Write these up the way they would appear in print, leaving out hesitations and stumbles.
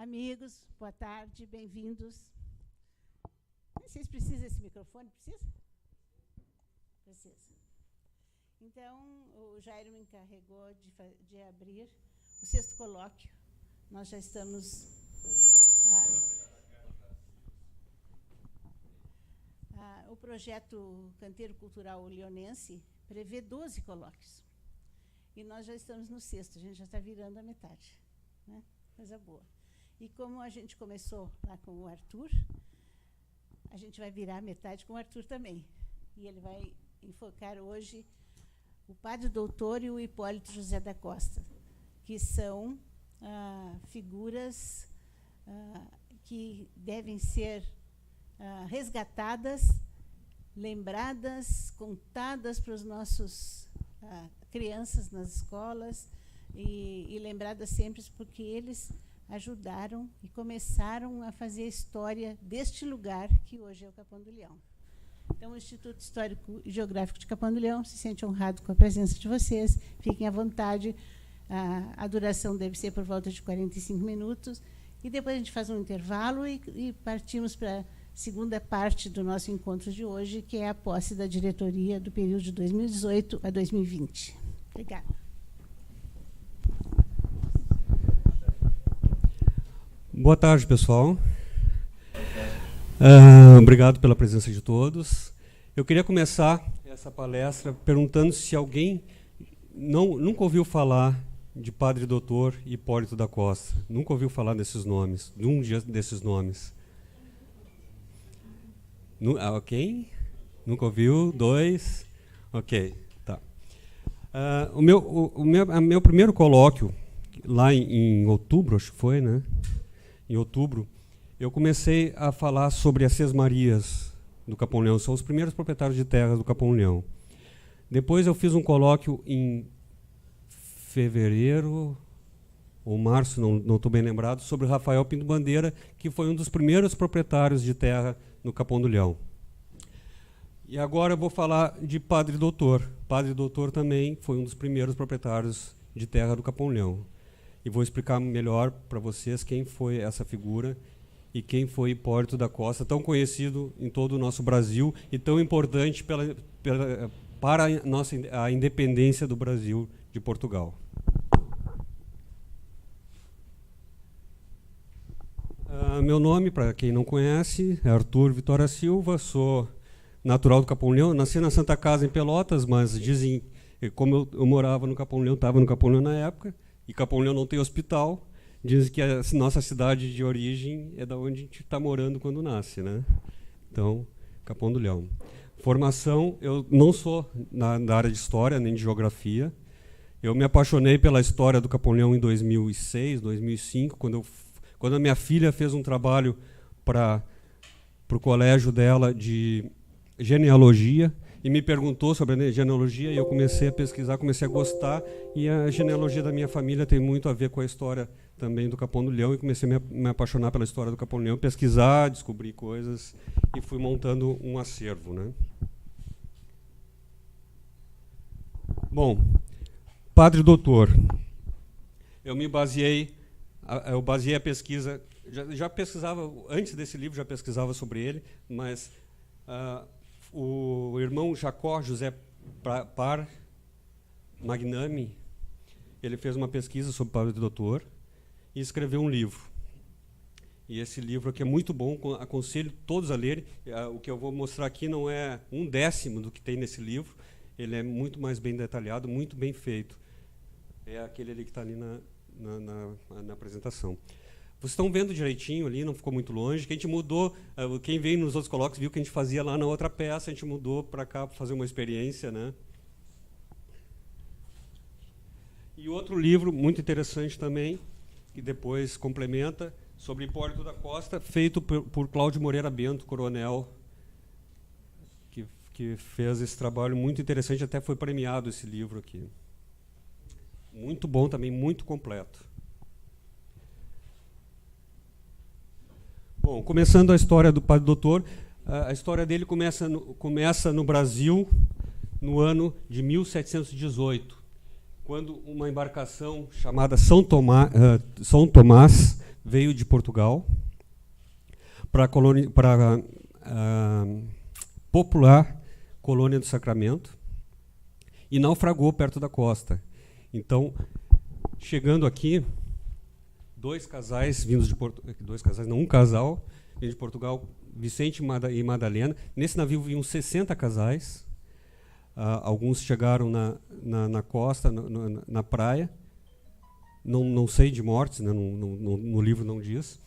Amigos, boa tarde, bem-vindos. Vocês precisam desse microfone? Precisa? Precisa. Então, o Jairo me encarregou de abrir o 6º colóquio. Nós já estamos... o projeto Canteiro Cultural Leonense prevê 12 colóquios. E nós já estamos no 6º, a gente já está virando a metade. Né? Coisa boa. E como a gente começou lá com o Arthur, a gente vai virar a metade com o Arthur também. E ele vai enfocar hoje o Padre Doutor e o Hipólito José da Costa, que são figuras que devem ser resgatadas, lembradas, contadas para os nossos crianças nas escolas e lembradas sempre porque eles ajudaram e começaram a fazer a história deste lugar que hoje é o Capão do Leão. Então, o Instituto Histórico e Geográfico de Capão do Leão se sente honrado com a presença de vocês. Fiquem à vontade. A duração deve ser por volta de 45 minutos. E depois a gente faz um intervalo e partimos para a segunda parte do nosso encontro de hoje, que é a posse da diretoria do período de 2018 a 2020. Obrigada. Boa tarde, pessoal. Obrigado pela presença de todos. Eu queria começar essa palestra perguntando se alguém nunca ouviu falar de Padre Doutor Hipólito da Costa. Nunca ouviu falar desses nomes, de um desses nomes. Ok? Nunca ouviu? 2? Ok, tá. O meu primeiro colóquio, lá em outubro, acho que foi, né? Em outubro, eu comecei a falar sobre as Sesmarias do Capão Leão. São os primeiros proprietários de terras do Capão Leão. Depois eu fiz um colóquio em fevereiro ou março, não estou bem lembrado, sobre Rafael Pinto Bandeira, que foi um dos primeiros proprietários de terra no Capão do Leão. E agora eu vou falar de Padre Doutor. Padre Doutor também foi um dos primeiros proprietários de terra do Capão Leão. E vou explicar melhor para vocês quem foi essa figura e quem foi Hipólito da Costa, tão conhecido em todo o nosso Brasil e tão importante para a independência do Brasil de Portugal. Meu nome, para quem não conhece, é Arthur Vitória Silva, sou natural do Capão Leão, nasci na Santa Casa, em Pelotas, mas dizem, como eu morava no Capão Leão, estava no Capão Leão na época, e Capão Leão não tem hospital, dizem que a nossa cidade de origem é da onde a gente está morando quando nasce, né? Então, Capão do Leão. Formação, eu não sou da área de história nem de geografia. Eu me apaixonei pela história do Capão Leão em 2006, 2005, quando a minha filha fez um trabalho para o colégio dela de genealogia, e me perguntou sobre a genealogia, e eu comecei a pesquisar, comecei a gostar, e a genealogia da minha família tem muito a ver com a história também do Capão do Leão, e comecei a me apaixonar pela história do Capão do Leão, pesquisar, descobrir coisas, e fui montando um acervo, né? Bom, Padre Doutor. Eu baseei a pesquisa, já pesquisava, antes desse livro já pesquisava sobre ele, mas o irmão Jacó José Par Magnami, ele fez uma pesquisa sobre o Padre Doutor e escreveu um livro. E esse livro aqui é muito bom, aconselho todos a lerem. O que eu vou mostrar aqui não é 1/10 do que tem nesse livro, ele é muito mais bem detalhado, muito bem feito. É aquele ali que está ali na apresentação. Vocês estão vendo direitinho ali, não ficou muito longe, que a gente mudou, quem veio nos outros colóquios viu que a gente fazia lá na outra peça, a gente mudou para cá para fazer uma experiência, né? E outro livro muito interessante também, que depois complementa, sobre Hipólito da Costa, feito por Cláudio Moreira Bento, coronel, que fez esse trabalho muito interessante, até foi premiado esse livro aqui. Muito bom também, muito completo. Bom, começando a história do Padre Doutor, a história dele começa no Brasil no ano de 1718, quando uma embarcação chamada São Tomás veio de Portugal para popular Colônia do Sacramento e naufragou perto da costa. Então, chegando aqui, um casal vindo de Portugal, Vicente e Madalena. Nesse navio vinham 60 casais. Alguns chegaram na costa, na praia. Não sei de mortes, né? No livro não diz.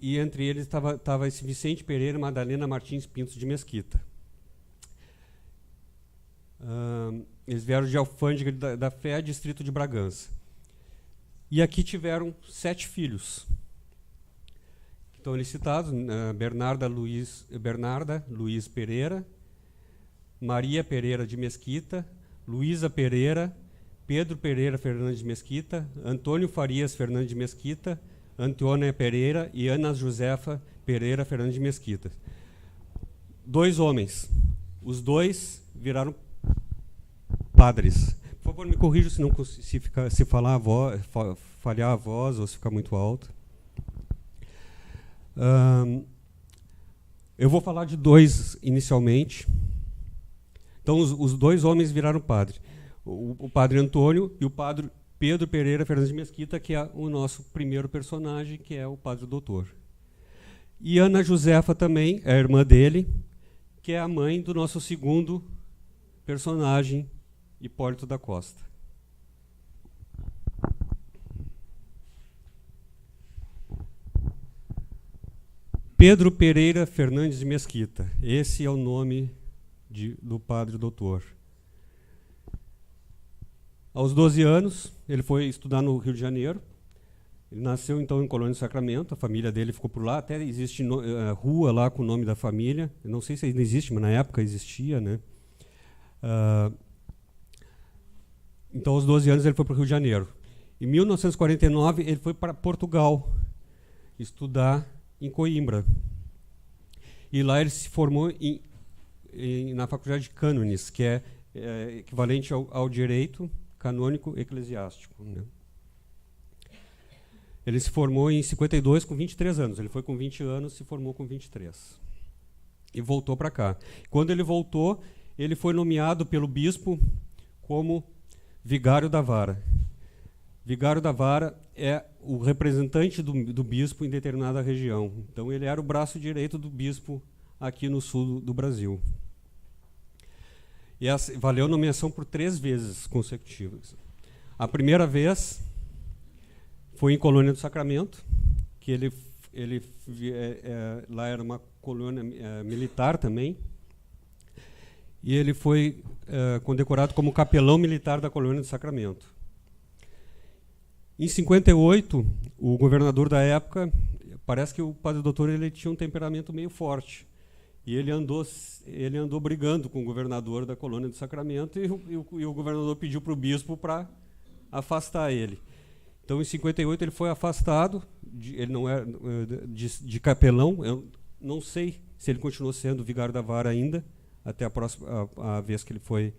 E entre eles estava esse Vicente Pereira e Madalena Martins Pintos de Mesquita. Eles vieram de Alfândega da Fé, distrito de Bragança. E aqui tiveram 7 filhos. Estão eles citados: Bernarda Luiz Pereira, Maria Pereira de Mesquita, Luísa Pereira, Pedro Pereira Fernandes de Mesquita, Antônio Farias Fernandes de Mesquita, Antônia Pereira e Ana Josefa Pereira Fernandes de Mesquita. 2 homens. Os 2 viraram padres. Por favor, me corrija se falhar a voz ou se ficar muito alto. Eu vou falar de 2 inicialmente. Então, os 2 homens viraram padre. O padre Antônio e o padre Pedro Pereira Fernandes de Mesquita, que é o nosso primeiro personagem, que é o padre doutor. E Ana Josefa também, é a irmã dele, que é a mãe do nosso segundo personagem, Hipólito da Costa. Pedro Pereira Fernandes de Mesquita. Esse é o nome do padre doutor. Aos 12 anos, ele foi estudar no Rio de Janeiro. Ele nasceu, então, em Colônia do Sacramento. A família dele ficou por lá. Até existe rua lá com o nome da família. Eu não sei se ainda existe, mas na época existia, né? Então, aos 12 anos, ele foi para o Rio de Janeiro. Em 1949, ele foi para Portugal estudar em Coimbra. E lá ele se formou na Faculdade de Cânones, que é equivalente ao direito canônico eclesiástico, né? Ele se formou em 52 com 23 anos. Ele foi com 20 anos, se formou com 23. E voltou para cá. Quando ele voltou, ele foi nomeado pelo bispo como vigário da vara. Vigário da vara é o representante do bispo em determinada região. Então, ele era o braço direito do bispo aqui no sul do Brasil. E valeu nomeação por 3 vezes consecutivas. A primeira vez foi em Colônia do Sacramento, que lá era uma colônia militar também, e ele foi condecorado como capelão militar da Colônia do Sacramento. Em 58, o governador da época, parece que o padre doutor ele tinha um temperamento meio forte. E ele andou brigando com o governador da Colônia do Sacramento e o governador pediu para o bispo para afastar ele. Então, em 58, ele foi afastado, ele não era de capelão. Eu não sei se ele continuou sendo vigário da vara ainda, até a vez que ele foi,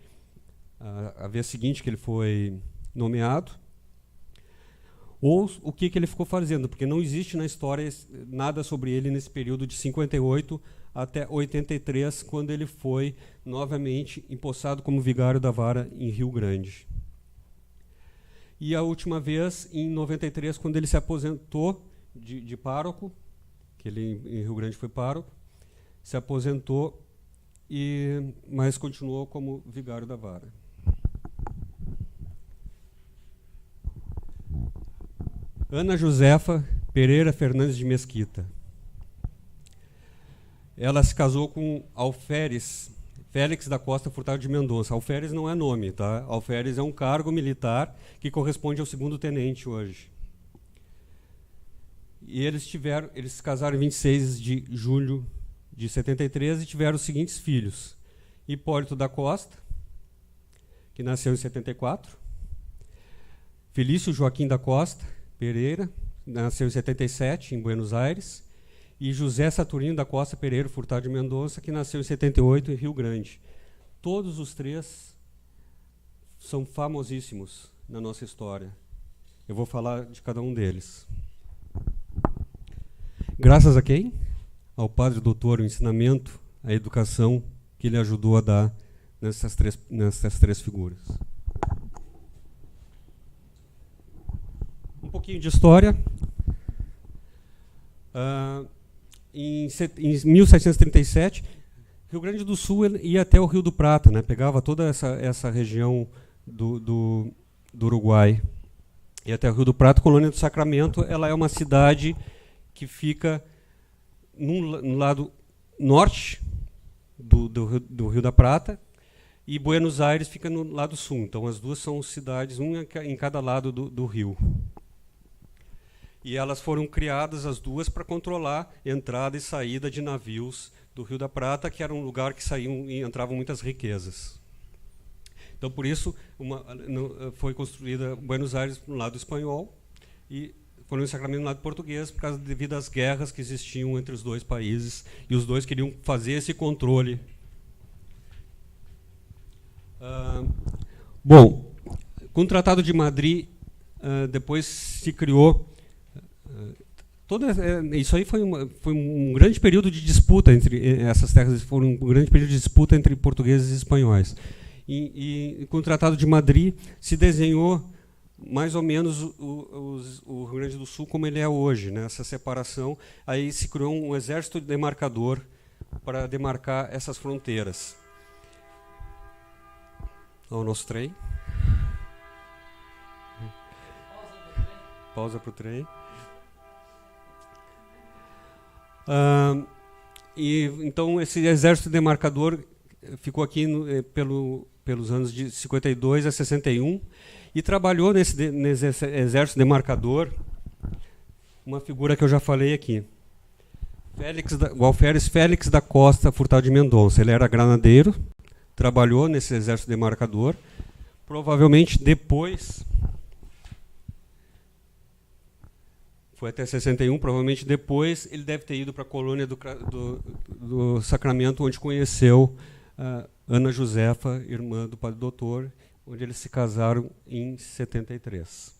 a vez seguinte que ele foi nomeado. Ou o que ele ficou fazendo, porque não existe na história nada sobre ele nesse período de 58 até 83, quando ele foi novamente empossado como vigário da vara em Rio Grande. E a última vez, em 93, quando ele se aposentou de pároco, que ele em Rio Grande foi pároco, se aposentou, mas continuou como vigário da vara. Ana Josefa Pereira Fernandes de Mesquita. Ela se casou com Alferes Félix da Costa Furtado de Mendonça. Alferes não é nome, tá? Alferes é um cargo militar que corresponde ao 2º tenente hoje. E eles se casaram em 26 de julho de 73 e tiveram os seguintes filhos: Hipólito da Costa, que nasceu em 74, Felício Joaquim da Costa Pereira, nasceu em 77, em Buenos Aires, e José Saturnino da Costa Pereira Furtado de Mendonça, que nasceu em 78, em Rio Grande. Todos os 3 são famosíssimos na nossa história. Eu vou falar de cada um deles. Graças a quem? Ao Padre Doutor, o ensinamento, a educação que ele ajudou a dar nessas três figuras. Um pouquinho de história. Em 1737, Rio Grande do Sul ia até o Rio do Prata, né? Pegava toda essa região do Uruguai. Ia até o Rio do Prata. Colônia do Sacramento, ela é uma cidade que fica no lado norte do Rio da Prata, e Buenos Aires fica no lado sul. Então, as duas são cidades, uma em cada lado do rio. E elas foram criadas, as duas, para controlar entrada e saída de navios do Rio da Prata, que era um lugar que saíam e entravam muitas riquezas. Então, por isso, foi construída Buenos Aires no lado espanhol e Colônia do Sacramento no lado português, devido às guerras que existiam entre os dois países, e os dois queriam fazer esse controle. Bom, com o Tratado de Madrid, depois se criou... isso aí foi um grande período de disputa entre essas terras, foi um grande período de disputa entre portugueses e espanhóis. E com o Tratado de Madrid se desenhou mais ou menos o Rio Grande do Sul como ele é hoje, né? Essa separação. Aí se criou um exército demarcador para demarcar essas fronteiras. Olha o nosso trem. Pausa para o trem. Então, esse exército demarcador ficou aqui pelos anos de 52 a 61 e trabalhou nesse exército demarcador uma figura que eu já falei aqui, o alferes Félix da Costa Furtado de Mendonça. Ele era granadeiro, trabalhou nesse exército demarcador, provavelmente depois... Foi até 61, provavelmente depois ele deve ter ido para a colônia do Sacramento, onde conheceu Ana Josefa, irmã do Padre Doutor, onde eles se casaram em 73.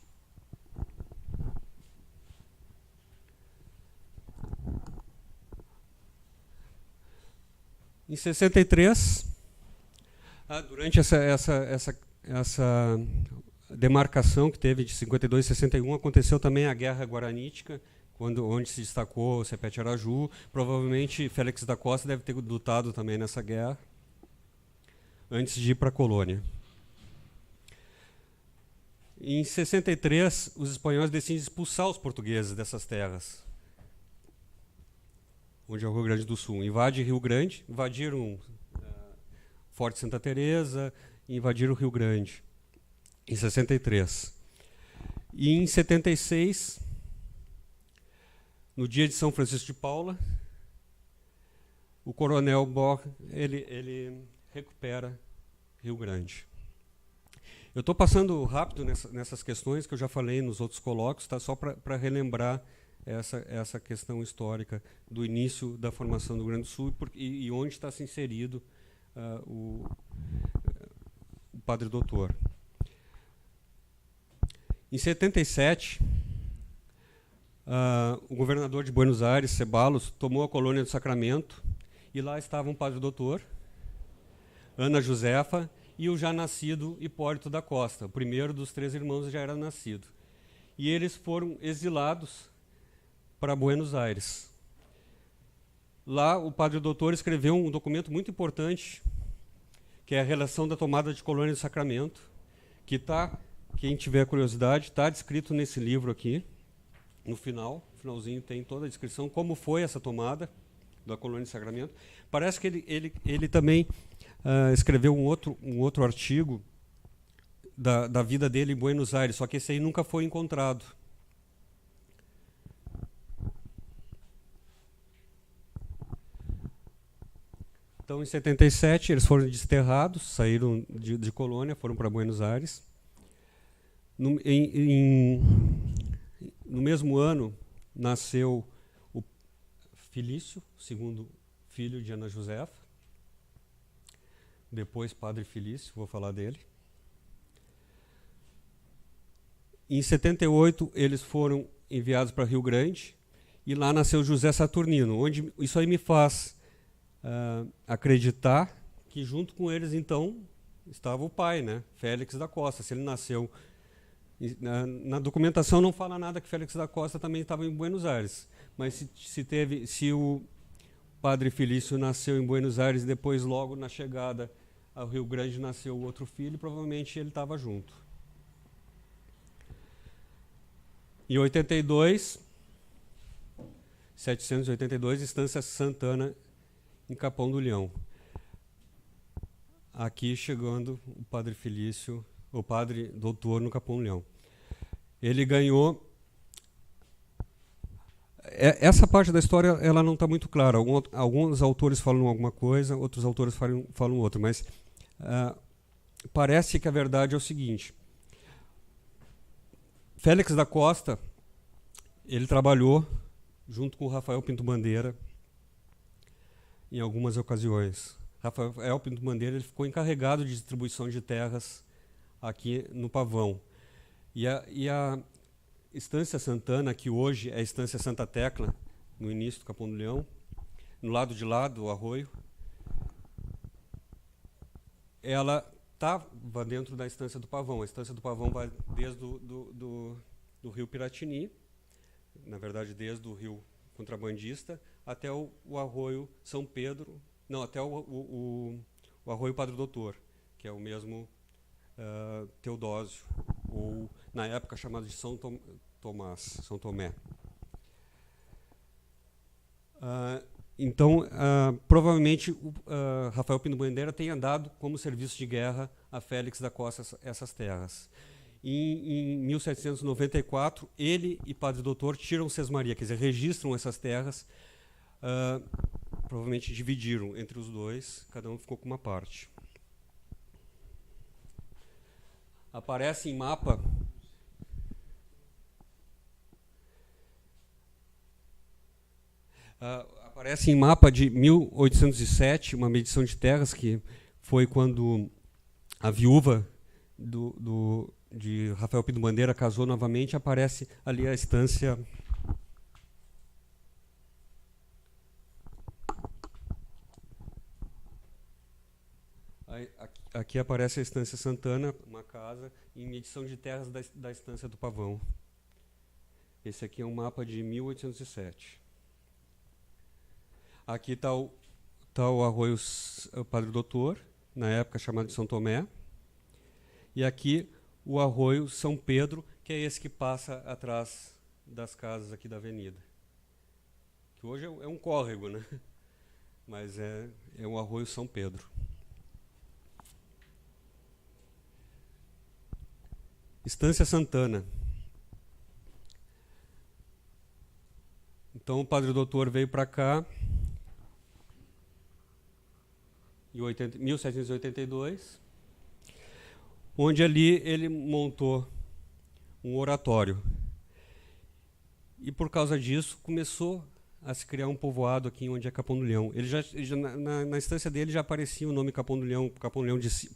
Em 63, durante essa demarcação que teve de 52 a 61, aconteceu também a Guerra Guaranítica, onde se destacou o Sepete Araju. Provavelmente Félix da Costa deve ter lutado também nessa guerra, antes de ir para a colônia. Em 63, os espanhóis decidem expulsar os portugueses dessas terras, onde é o Rio Grande do Sul. Invade Rio Grande, invadiram Forte Santa Teresa, invadiram o Rio Grande. Em 63. E em 76, no dia de São Francisco de Paula, o coronel Bohr, ele recupera Rio Grande. Eu estou passando rápido nessas questões que eu já falei nos outros colóquios, tá? Só para relembrar essa questão histórica do início da formação do Rio Grande do Sul e onde está se inserido o Padre Doutor. Em 77, o governador de Buenos Aires, Ceballos, tomou a colônia do Sacramento, e lá estavam o Padre Doutor, Ana Josefa e o já nascido Hipólito da Costa. O primeiro dos três irmãos já era nascido. E eles foram exilados para Buenos Aires. Lá o Padre Doutor escreveu um documento muito importante, que é a relação da tomada de colônia do Sacramento, que está... Quem tiver curiosidade, está descrito nesse livro aqui, no finalzinho tem toda a descrição, como foi essa tomada da colônia de Sacramento. Parece que ele também escreveu um outro artigo da vida dele em Buenos Aires, só que esse aí nunca foi encontrado. Então, em 77, eles foram desterrados, saíram de colônia, foram para Buenos Aires. No mesmo ano, nasceu o Felício, segundo filho de Ana Josefa, depois Padre Felício, vou falar dele. Em 78, eles foram enviados para Rio Grande, e lá nasceu José Saturnino, onde isso aí me faz acreditar que junto com eles, então, estava o pai, né, Félix da Costa. Se ele nasceu... Na documentação não fala nada que Félix da Costa também estava em Buenos Aires, mas se o padre Felício nasceu em Buenos Aires e depois, logo na chegada ao Rio Grande, nasceu o outro filho, provavelmente ele estava junto. Em 82, 782, Estância Santana, em Capão do Leão. Aqui chegando o padre Felício, o padre doutor no Capão do Leão. Ele ganhou... Essa parte da história ela não está muito clara. Alguns autores falam alguma coisa, outros autores falam outra, mas parece que a verdade é o seguinte. Félix da Costa, ele trabalhou junto com o Rafael Pinto Bandeira em algumas ocasiões. Rafael Pinto Bandeira, ele ficou encarregado de distribuição de terras aqui no Pavão. E a Estância Santana, que hoje é a Estância Santa Tecla, no início do Capão do Leão, no lado de lá do arroio, ela estava dentro da Estância do Pavão. A Estância do Pavão vai desde do rio Piratini, na verdade desde o rio Contrabandista, até o arroio São Pedro, não, até o arroio Padre Doutor, que é o mesmo Teodósio, ou na época chamado de São Tomé. Então, provavelmente, Rafael Pinto Bandeira tenha dado como serviço de guerra a Félix da Costa essas terras. Em 1794, ele e Padre Doutor tiram sesmaria, quer dizer, registram essas terras, provavelmente dividiram entre os dois, cada um ficou com uma parte. Aparece em mapa de 1807, uma medição de terras, que foi quando a viúva de Rafael Pinto Bandeira casou novamente. Aparece ali a estância... Aqui aparece a Estância Santana, uma casa, em medição de terras da Estância do Pavão. Esse aqui é um mapa de 1807. Aqui está o arroio Padre Doutor, na época chamado de São Tomé. E aqui o arroio São Pedro, que é esse que passa atrás das casas aqui da avenida. Que hoje é um córrego, né? Mas é um arroio São Pedro. Estância Santana. Então o Padre Doutor veio para cá em 1782, onde ali ele montou um oratório. E por causa disso começou a se criar um povoado aqui onde é Capão do Leão. Ele na estância dele já aparecia o nome Capão do Leão,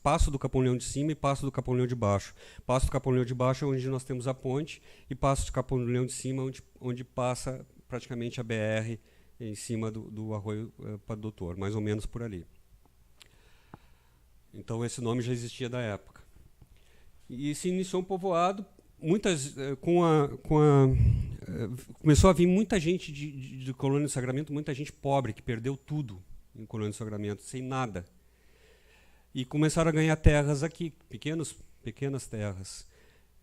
Passo do Capão do Leão de cima e Passo do Capão do Leão de baixo. Passo do Capão do Leão de baixo é onde nós temos a ponte, e Passo do Capão do Leão de cima onde passa praticamente a BR em cima do arroio Padre Doutor, mais ou menos por ali. Então esse nome já existia da época. E se iniciou um povoado, começou a vir muita gente de Colônia do Sacramento, muita gente pobre, que perdeu tudo em Colônia do Sacramento, sem nada. E começaram a ganhar terras aqui, pequenas terras.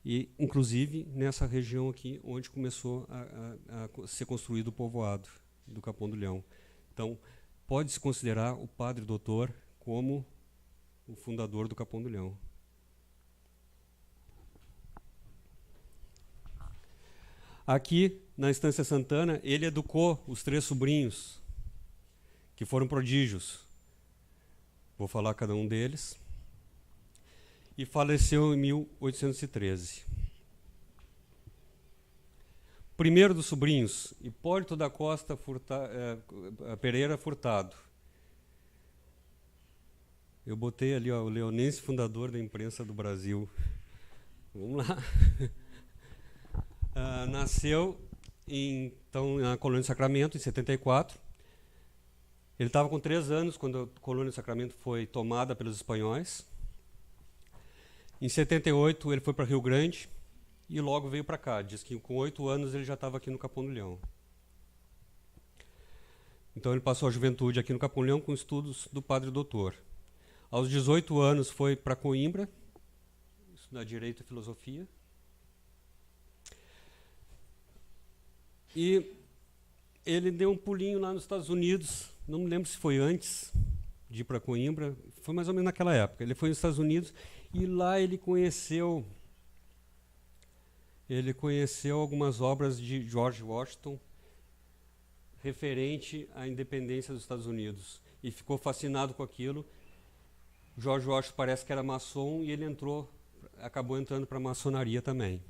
E, inclusive, nessa região aqui, onde começou a ser construído o povoado do Capão do Leão. Então, pode-se considerar o Padre Doutor como o fundador do Capão do Leão. Aqui, na Estância Santana, ele educou os 3 sobrinhos, que foram prodígios. Vou falar cada um deles. E faleceu em 1813. Primeiro dos sobrinhos, Hipólito da Costa Pereira Furtado. Eu botei ali, ó, o leonense fundador da imprensa do Brasil. Vamos lá. Nasceu então, na Colônia do Sacramento, em 74. Ele estava com 3 anos quando a Colônia do Sacramento foi tomada pelos espanhóis. Em 78, ele foi para Rio Grande e logo veio para cá. Diz que com 8 anos ele já estava aqui no Capão do Leão. Então ele passou a juventude aqui no Capão do Leão com estudos do Padre Doutor. Aos 18 anos foi para Coimbra, estudar Direito e Filosofia. E ele deu um pulinho lá nos Estados Unidos, não me lembro se foi antes de ir para Coimbra, foi mais ou menos naquela época. Ele foi nos Estados Unidos e lá ele conheceu algumas obras de George Washington referente à independência dos Estados Unidos e ficou fascinado com aquilo. George Washington parece que era maçom e ele acabou entrando para a maçonaria também.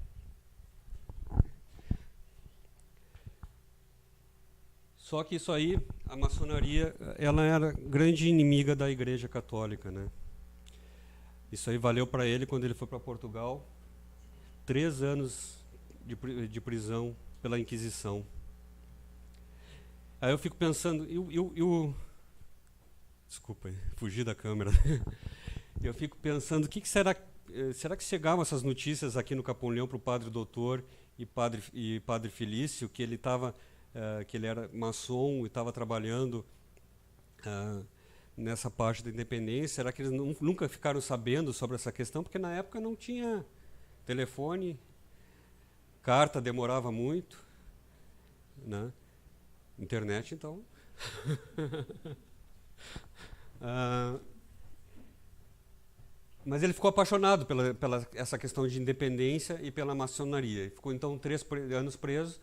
Só que isso aí, a maçonaria, ela era grande inimiga da Igreja Católica, né? Isso aí valeu para ele quando ele foi para Portugal, 3 anos de prisão pela Inquisição. Aí eu fico pensando, desculpa, fugi da câmera. Eu fico pensando, o que será que chegavam essas notícias aqui no Capão Leão para o Padre Doutor e Padre Felício, que ele era maçom e estava trabalhando nessa parte da independência? Será que eles nunca ficaram sabendo sobre essa questão? Porque na época não tinha telefone, carta demorava muito, né? Internet, então. Mas ele ficou apaixonado pela essa questão de independência e pela maçonaria. Ele ficou então 3 anos preso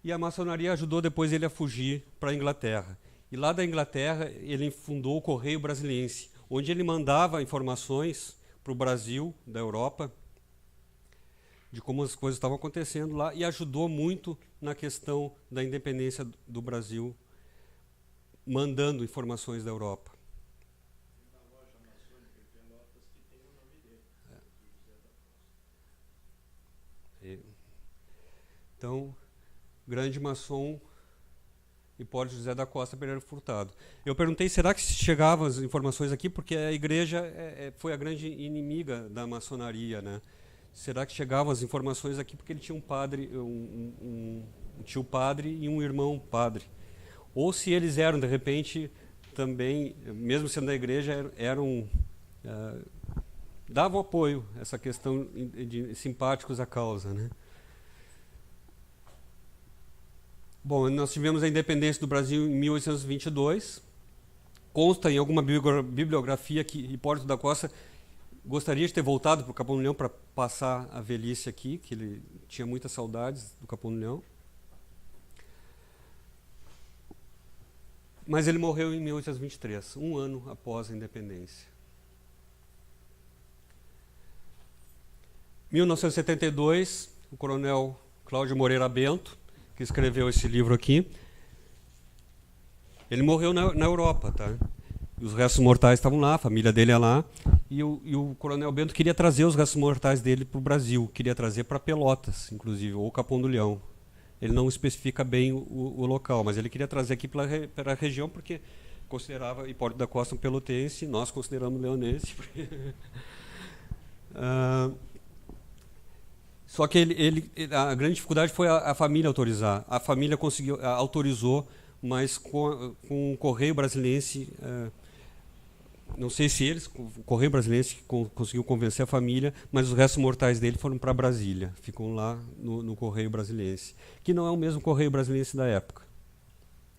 e a maçonaria ajudou depois ele a fugir para a Inglaterra. E lá da Inglaterra ele fundou o Correio Brasiliense, onde ele mandava informações para o Brasil, da Europa, de como as coisas estavam acontecendo lá, e ajudou muito na questão da independência do Brasil, mandando informações da Europa. Tem uma loja maçônica em Pelotas que tem o nome dele, José da Costa. Então, grande maçom Hipólito José da Costa Pereira Furtado. Eu perguntei, será que chegavam as informações aqui? Porque a igreja foi a grande inimiga da maçonaria, né? Será que chegavam as informações aqui porque ele tinha um padre, um tio padre e um irmão padre? Ou se eles eram, de repente, também, mesmo sendo da igreja, davam apoio a essa questão de simpáticos à causa, né? Bom, nós tivemos a independência do Brasil em 1822. Consta em alguma bibliografia que Hipólito da Costa gostaria de ter voltado para o Capão do Leão para passar a velhice aqui, que ele tinha muitas saudades do Capão do Leão. Mas ele morreu em 1823, 1 ano após a independência. Em 1972, o coronel Cláudio Moreira Bento, que escreveu esse livro aqui, ele morreu na Europa, tá? E os restos mortais estavam lá, a família dele é lá, e o coronel Bento queria trazer os restos mortais dele para o Brasil, queria trazer para Pelotas, inclusive, ou Capão do Leão. Ele não especifica bem o local, mas ele queria trazer aqui para a região, porque considerava Hipólito da Costa um pelotense, nós consideramos leonense. Só que a grande dificuldade foi a família autorizar. A família autorizou, mas com o Correio Brasiliense, não sei se o Correio Brasiliense conseguiu convencer a família, mas os restos mortais dele foram para Brasília, ficam lá no Correio Brasiliense, que não é o mesmo Correio Brasiliense da época,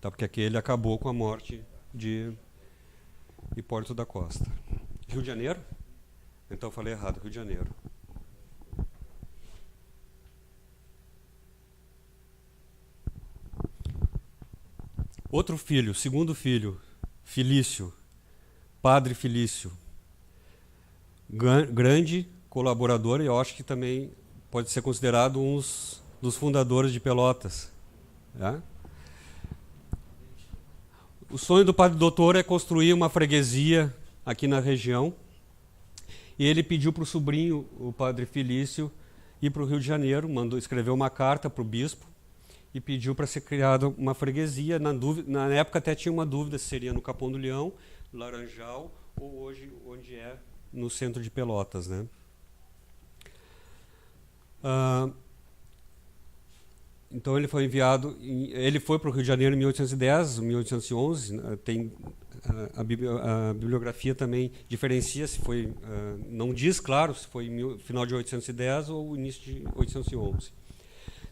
tá? Porque aquele acabou com a morte de Hipólito da Costa. Rio de Janeiro? Então eu falei errado, Rio de Janeiro. Outro filho, segundo filho, Felício, Padre Felício, grande colaborador, e eu acho que também pode ser considerado um dos fundadores de Pelotas. Tá? O sonho do Padre Doutor é construir uma freguesia aqui na região, e ele pediu para o sobrinho, o Padre Felício, ir para o Rio de Janeiro, escreveu uma carta para o bispo e pediu para ser criada uma freguesia. Na época até tinha uma dúvida se seria no Capão do Leão, Laranjal, ou hoje onde é no centro de Pelotas, né? Então ele foi enviado, ele foi para o Rio de Janeiro em 1810, 1811, tem a bibliografia também diferencia se foi, não diz claro se foi final de 1810 ou início de 1811.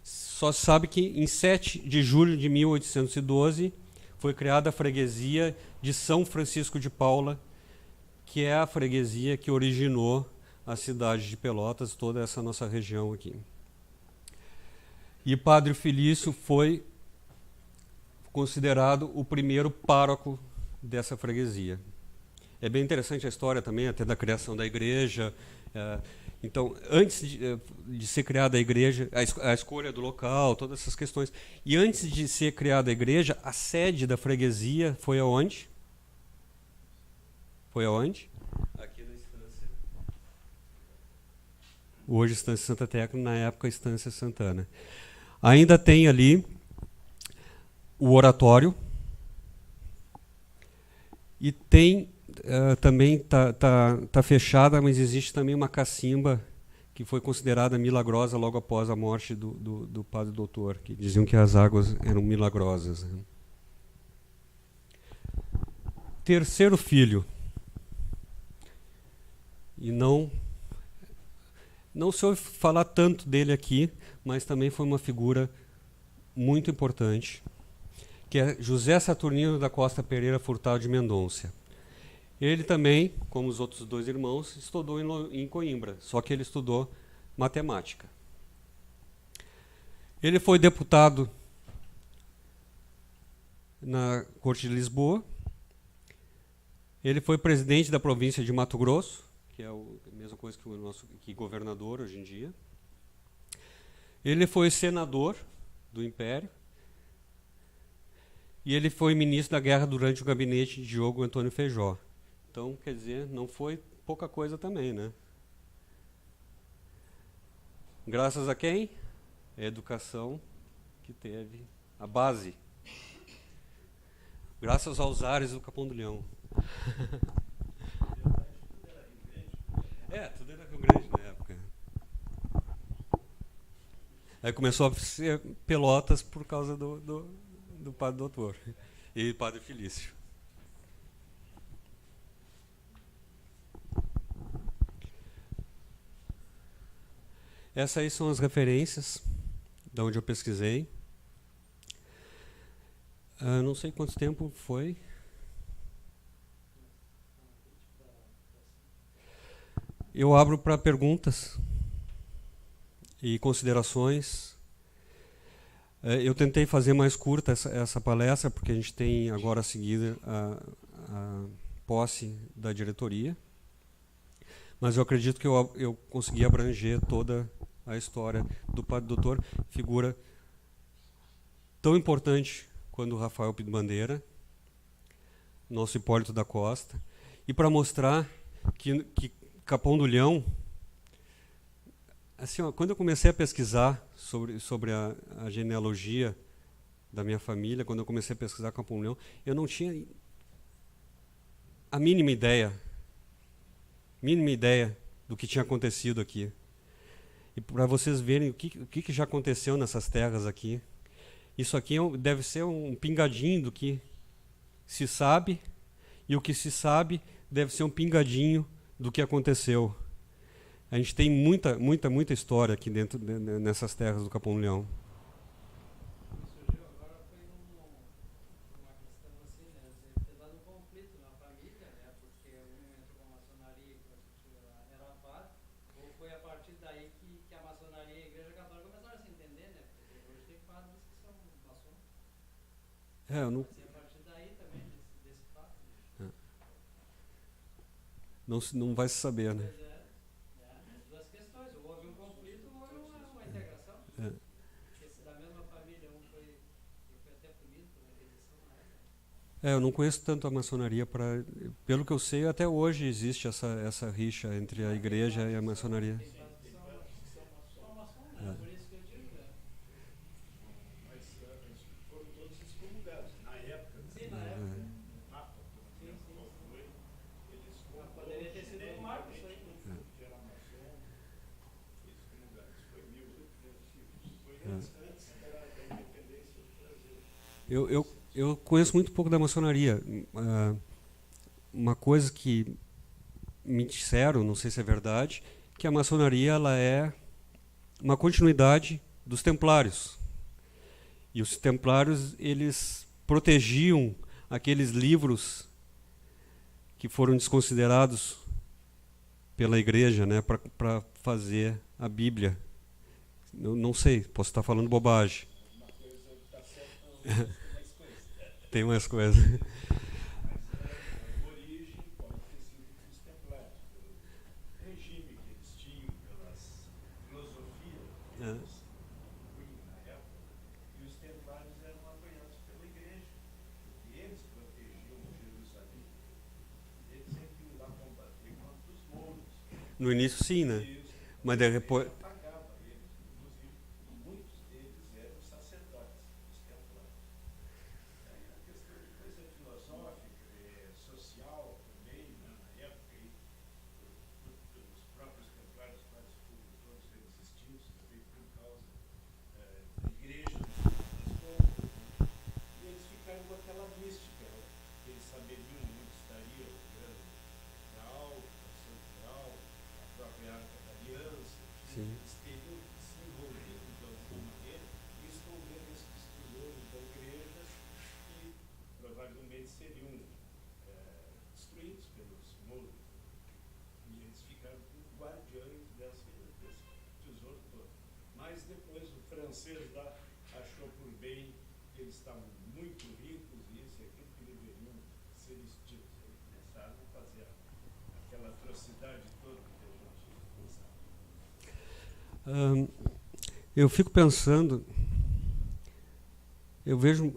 Só se sabe que em 7 de julho de 1812 foi criada a freguesia de São Francisco de Paula, que é a freguesia que originou a cidade de Pelotas, toda essa nossa região aqui. E Padre Felício foi considerado o primeiro pároco dessa freguesia. É bem interessante a história também, até da criação da igreja. Então, antes de ser criada a igreja, a escolha do local, todas essas questões. E antes de ser criada a igreja, a sede da freguesia foi aonde? Foi aonde? Aqui na Estância. Hoje, Estância Santa Tecla, na época, Estância Santana. Ainda tem ali o oratório e tem também tá fechada, mas existe também uma cacimba que foi considerada milagrosa logo após a morte do padre doutor, que diziam que as águas eram milagrosas, né? Terceiro filho, e não se ouve falar tanto dele aqui, mas também foi uma figura muito importante, que é José Saturnino da Costa Pereira Furtado de Mendonça. Ele também, como os outros dois irmãos, estudou em Coimbra, só que ele estudou matemática. Ele foi deputado na Corte de Lisboa. Ele foi presidente da província de Mato Grosso, que é a mesma coisa que o nosso governador hoje em dia. Ele foi senador do Império. E ele foi ministro da Guerra durante o gabinete de Diogo Antônio Feijó. Então, quer dizer, não foi pouca coisa também, né? Graças a quem? A educação que teve, a base. Graças aos ares do Capão do Leão. Tudo era Rio Grande na época. Aí começou a ser Pelotas por causa do padre doutor e padre Felício. Essas aí são as referências de onde eu pesquisei. Não sei quanto tempo foi. Eu abro para perguntas e considerações. Eu tentei fazer mais curta essa palestra, porque a gente tem agora a seguir a posse da diretoria. Mas eu acredito que eu consegui abranger toda a história do padre doutor, figura tão importante quanto o Rafael Pinto Bandeira, nosso Hipólito da Costa, e para mostrar que Capão do Leão, assim, quando eu comecei a pesquisar sobre a genealogia da minha família, quando eu comecei a pesquisar Capão do Leão, eu não tinha a mínima ideia do que tinha acontecido aqui. E para vocês verem o que já aconteceu nessas terras aqui. Isso aqui deve ser um pingadinho do que se sabe, e o que se sabe deve ser um pingadinho do que aconteceu. A gente tem muita história aqui dentro nessas terras do Capão do Leão. Surgiu agora foi uma questão assim, né? Ter dado um conflito na família, né? Porque um entrou com a maçonaria e era padre, ou foi a partir daí que a maçonaria e a igreja católica começaram a se entender, né? Porque hoje tem padres que são maçons. Eu não... Assim, a partir daí também, desse fato. Né? Não vai se saber, né? Pois é. Duas questões, ou houve um conflito ou houve uma integração. Esse da mesma família, um foi até punido pela Inquisição na época. Eu não conheço tanto a maçonaria, pelo que eu sei, até hoje existe essa rixa entre a igreja e a maçonaria. São excomungados. Na época, Sim, na época. o Papa, por Sim, exemplo, sim, qual sim. foi, ele excomungou Poderia ter sido um marco isso aí. que era maçom, foi excomungado. Isso foi 1800, foi É. antes da independência do Brasil. Eu conheço muito pouco da maçonaria. Uma coisa que me disseram, não sei se é verdade, que a maçonaria ela é uma continuidade dos templários. E os templários, eles protegiam aqueles livros que foram desconsiderados pela igreja, né, para fazer a Bíblia. Eu não sei, posso estar falando bobagem. Uma coisa está certa, outras mais coisas. Tem mais coisas. Mas a origem pode ter sido dos templários, pelo regime que eles tinham, pelas filosofias que eles impunham na época, e os templários eram apoiados pela igreja, porque eles protegiam Jerusalém. Eles sempre iam lá combater contra os mouros. No início, sim, né? E os Mas depois, pagava eles, inclusive, e muitos deles eram sacerdotes, os templários. Aí a questão de coisa filosófica, social também, né, na época, aí, os próprios templários quase foram todos eles extintos, também por causa da igreja, no final das contas, né? E eles ficaram com aquela mística, né? Eles saberiam onde estaria o grande real, o santo real, a própria Arca da Aliança. sim. Eles teriam se envolvido de alguma maneira e esconder esses tesouros da igreja que provavelmente seriam destruídos pelos mouros. E eles ficaram como guardiões desse tesouro todo. Mas depois o francês lá achou por bem que eles estavam muito ricos e isso e aquilo que deveriam ser extintos. Aí começaram a fazer aquela atrocidade toda que a gente sabe. Eu fico pensando, eu vejo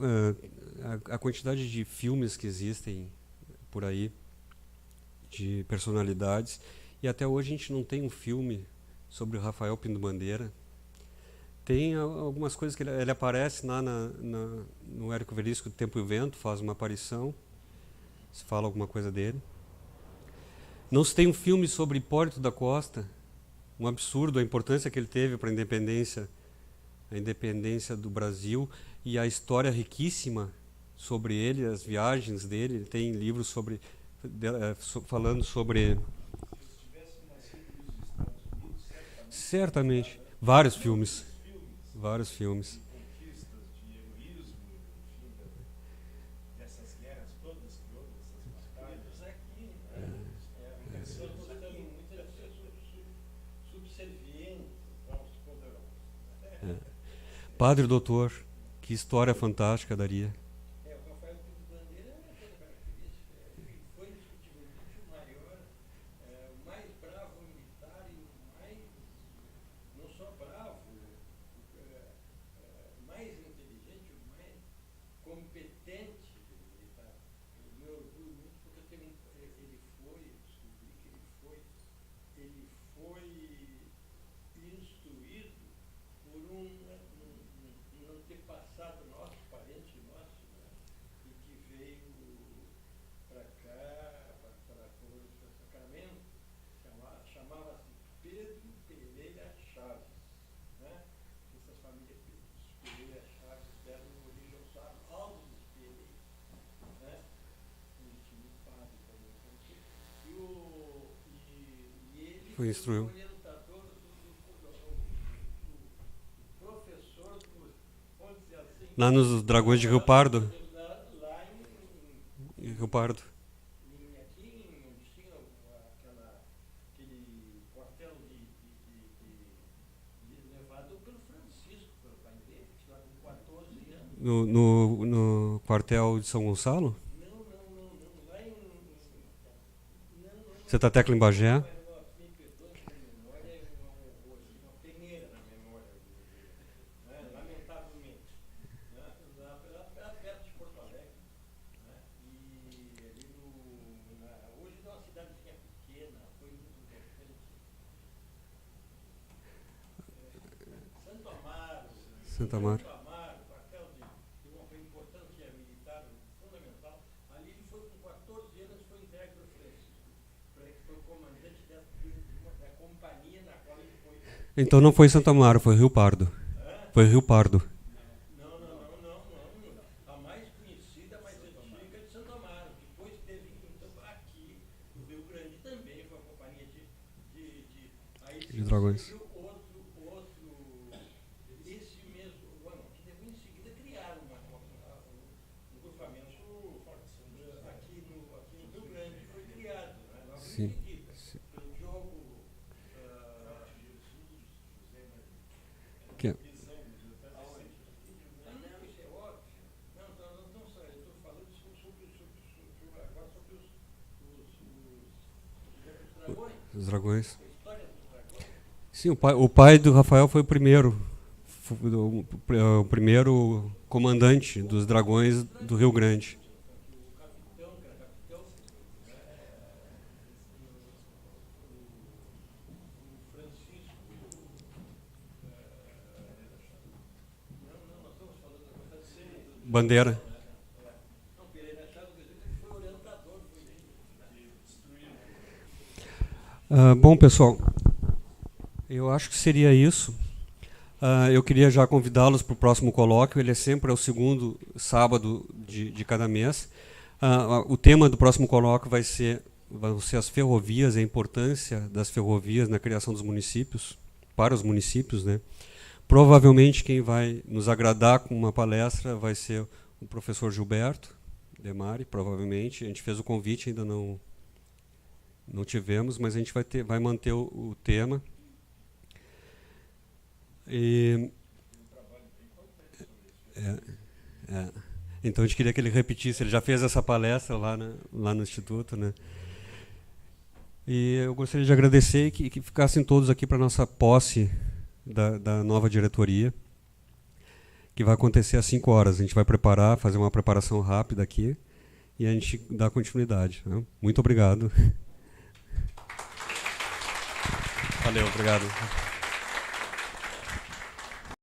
a quantidade de filmes que existem por aí, de personalidades, e até hoje a gente não tem um filme sobre o Rafael Pinto-Bandeira. Tem algumas coisas que ele aparece lá no Érico Veríssimo do Tempo e Vento, faz uma aparição, se fala alguma coisa dele. Não se tem um filme sobre Hipólito da Costa, um absurdo a importância que ele teve para a independência do Brasil e a história riquíssima sobre ele, as viagens dele. Ele tem livros falando sobre... Se tivesse nascido nos Estados Unidos, Certamente, vários filmes, vários filmes. conquistas de heroísmo, enfim, dessas guerras todas que houve, essas batalhas. Aqui, a pessoa gostando muito de ser subserviente aos poderosos. Padre Doutor, que história fantástica daria. O Rafael Pinto-Bandeira é uma coisa característica. Ele foi indiscutivelmente o maior, o mais bravo militar e o mais, não só bravo, mais inteligente, o mais competente militar. Eu me orgulho muito porque eu tenho, ele foi, descobri que ele foi instruído por um antepassado nosso, parente nosso, né, e que veio para cá, para Sacramento, chamava-se Pedro Pereira Chaves, né? Essas famílias Pereira Chaves deram origem ao sábio Alves Pereira, né? Existe muito padre também, e ele Foi instruído. orientador professor do, vamos dizer assim, Lá nos Dragões de Rio Pardo. lá Em Rio Pardo. aqui onde tinha aquele quartel levado pelo Francisco, pelo pai dele, que lá com 14 anos. No quartel de São Gonçalo? Não, lá em. Você está tecla em Bagé? Me perdoe que a memória é uma peneira na memória, né? Lamentavelmente. Né? Lá perto de Porto Alegre. Né? E ali hoje é uma cidadezinha pequena, foi muito importante. Santo Amaro. Santo Amaro. Santo Amaro, quartel foi importante foi comandante da companhia na qual ele foi. Então não foi Santo Amaro, foi Rio Pardo. Foi Rio Pardo. Não. A mais conhecida, a mais antiga é de Santo Amaro. Depois teve, então, aqui, no Rio Grande também, foi a companhia aí De dragões. surgiu esse mesmo, bueno, que depois em seguida criaram um grupamento aqui no Rio Grande, foi criado, né? Logo em Sim. seguida, pelo Diogo, Que- não, isso é óbvio. Não só, eu estou falando agora sobre os dragões, Os dragões. a história dos dragões. Sim, o pai do Rafael foi o primeiro. O primeiro comandante dos dragões do Rio Grande. O capitão, que era capitão, o Francisco, nós estamos falando agora de Bandeira. não, Pereira Machado, que foi orientador, foi destruído. Bom, pessoal, eu acho que seria isso. Eu queria já convidá-los para o próximo colóquio. Ele é sempre ao segundo sábado de cada mês. O tema do próximo colóquio vão ser as ferrovias, a importância das ferrovias na criação dos municípios, para os municípios, né? Provavelmente quem vai nos agradar com uma palestra vai ser o professor Gilberto Demari, provavelmente. A gente fez o convite, ainda não tivemos, mas a gente vai manter o tema. Então a gente queria que ele repetisse. Ele já fez essa palestra lá no Instituto, né? E eu gostaria de agradecer e que ficassem todos aqui para a nossa posse da nova diretoria, que vai acontecer às 5 horas. A gente vai fazer uma preparação rápida aqui e a gente dá continuidade, né? Muito obrigado. Valeu, obrigado.